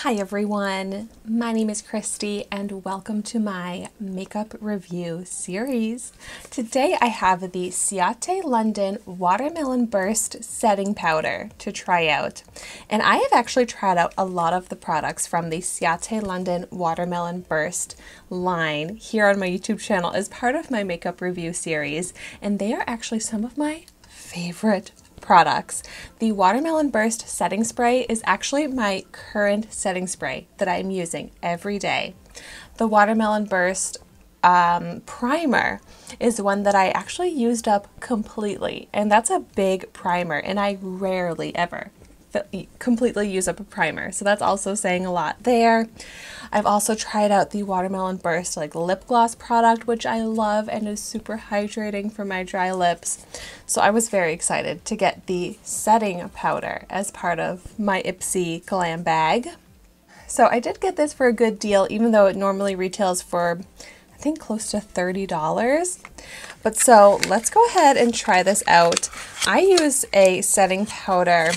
Hi everyone, my name is Christy and welcome to my makeup review series. Today I have the Ciate London Watermelon Burst Setting Powder to try out. And I have actually tried out a lot of the products from the Ciate London Watermelon Burst line here on my YouTube channel as part of my makeup review series, and they are actually some of my favorite products. The Watermelon Burst setting spray is actually my current setting spray that I'm using every day. The Watermelon Burst primer is one that I actually used up completely, and that's a big primer, and I rarely ever completely use up a primer, so that's also saying a lot there. I've also tried out the Watermelon Burst lip gloss product, which I love and is super hydrating for my dry lips. So I was very excited to get the setting powder as part of my Ipsy glam bag. So I did get this for a good deal, even though it normally retails for I think close to $30. But so let's go ahead and try this out. I use a setting powder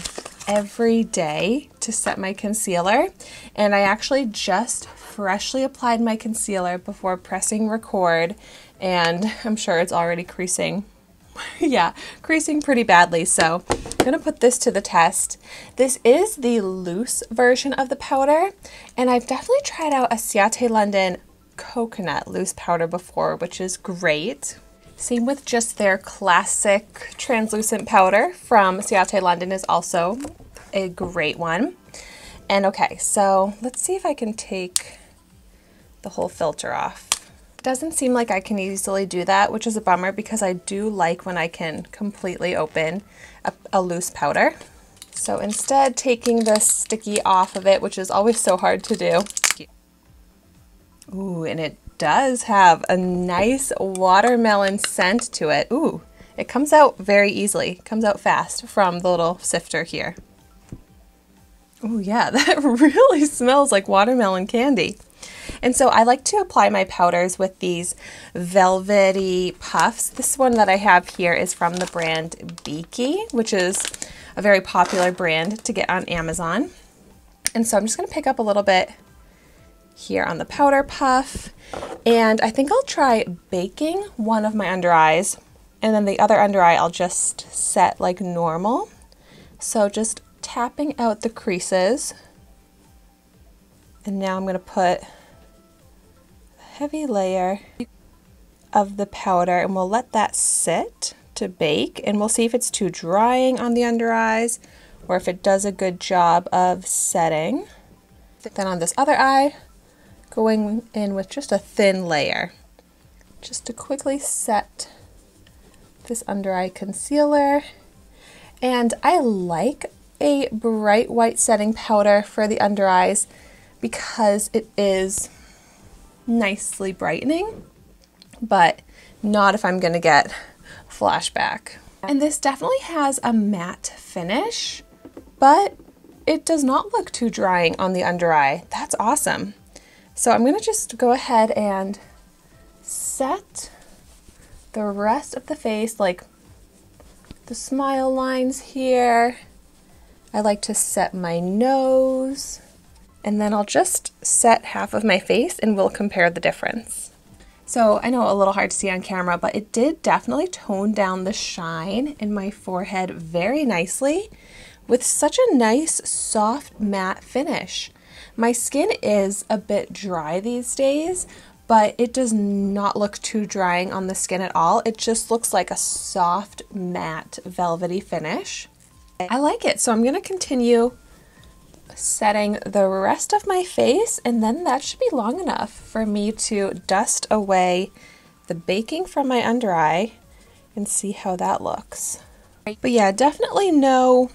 every day to set my concealer, and I actually just freshly applied my concealer before pressing record, and I'm sure it's already creasing. Yeah, creasing pretty badly, so I'm gonna put this to the test. This is the loose version of the powder, and I've definitely tried out a Ciate London coconut loose powder before, which is great. Same with just their classic translucent powder from Ciate London is also a great one. And okay, so let's see if I can take the whole filter off. It doesn't seem like I can easily do that, which is a bummer because I do like when I can completely open a loose powder. So instead, taking the sticky off of it, which is always so hard to do. Ooh, and it does have a nice watermelon scent to it. Ooh, it comes out very easily. It comes out fast from the little sifter here. Ooh, yeah, that really smells like watermelon candy. And so I like to apply my powders with these Velvety puffs. This one that I have here is from the brand Beaky, which is a very popular brand to get on Amazon. And so I'm just going to pick up a little bit here on the powder puff, and I think I'll try baking one of my under eyes, and then the other under eye I'll just set like normal. So just tapping out the creases, and now I'm going to put a heavy layer of the powder, and we'll let that sit to bake, and we'll see if it's too drying on the under eyes or if it does a good job of setting. Then on this other eye, going in with just a thin layer, just to quickly set this under eye concealer. And I like a bright white setting powder for the under eyes because it is nicely brightening, but not if I'm gonna get flashback. And this definitely has a matte finish, but it does not look too drying on the under eye. That's awesome. So I'm going to just go ahead and set the rest of the face, like the smile lines here. I like to set my nose, and then I'll just set half of my face and we'll compare the difference. So I know a little hard to see on camera, but it did definitely tone down the shine in my forehead very nicely with such a nice soft matte finish. My skin is a bit dry these days, but it does not look too drying on the skin at all. It just looks like a soft, matte, velvety finish. I like it, so I'm going to continue setting the rest of my face, and then that should be long enough for me to dust away the baking from my under eye and see how that looks. But yeah, definitely no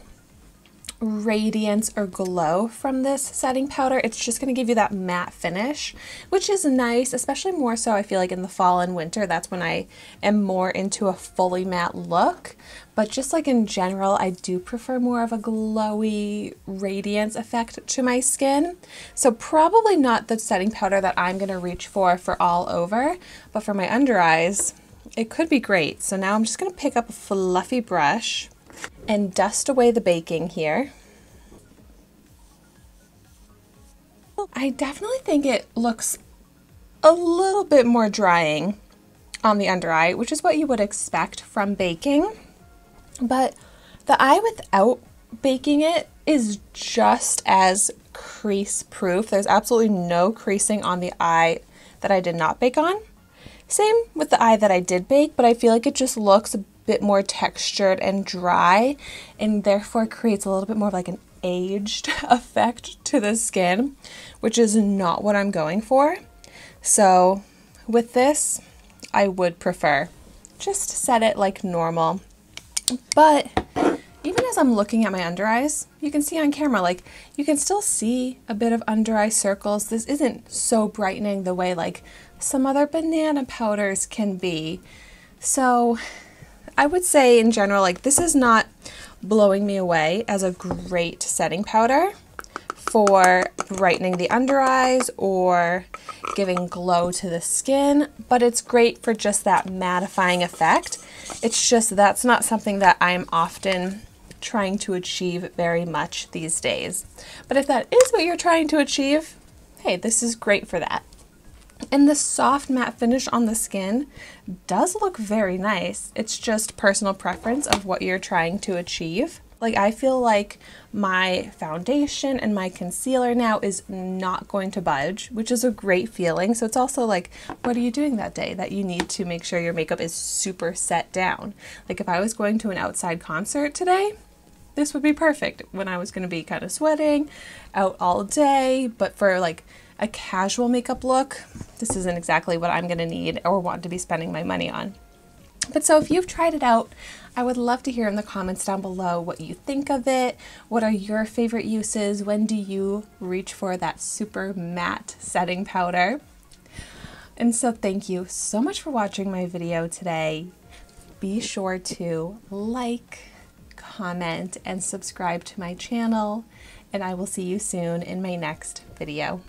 radiance or glow from this setting powder. It's just going to give you that matte finish, which is nice, especially more so I feel like in the fall and winter. That's when I am more into a fully matte look. But just like in general, I do prefer more of a glowy radiance effect to my skin. So probably not the setting powder that I'm going to reach for all over, but for my under eyes, it could be great. So now I'm just going to pick up a fluffy brush and dust away the baking here. I definitely think it looks a little bit more drying on the under eye, which is what you would expect from baking. But the eye without baking it is just as crease proof. There's absolutely no creasing on the eye that I did not bake on. Same with the eye that I did bake, but I feel like it just looks a bit more textured and dry, and therefore creates a little bit more of like an aged effect to the skin, which is not what I'm going for. So with this, I would prefer just set it like normal. But even as I'm looking at my under eyes, you can see on camera, like you can still see a bit of under eye circles. This isn't so brightening the way like some other banana powders can be. So I would say in general, like this is not blowing me away as a great setting powder for brightening the under eyes or giving glow to the skin, but it's great for just that mattifying effect. It's just that's not something that I'm often trying to achieve very much these days. But if that is what you're trying to achieve, hey, this is great for that. And the soft matte finish on the skin does look very nice. It's just personal preference of what you're trying to achieve. Like I feel like my foundation and my concealer now is not going to budge, which is a great feeling. So it's also like, what are you doing that day that you need to make sure your makeup is super set down? Like if I was going to an outside concert today, this would be perfect when I was going to be kind of sweating out all day, but for like a casual makeup look, this isn't exactly what I'm going to need or want to be spending my money on. But so if you've tried it out, I would love to hear in the comments down below what you think of it. What are your favorite uses? When do you reach for that super matte setting powder? And so thank you so much for watching my video today. Be sure to like, comment, and subscribe to my channel, and I will see you soon in my next video.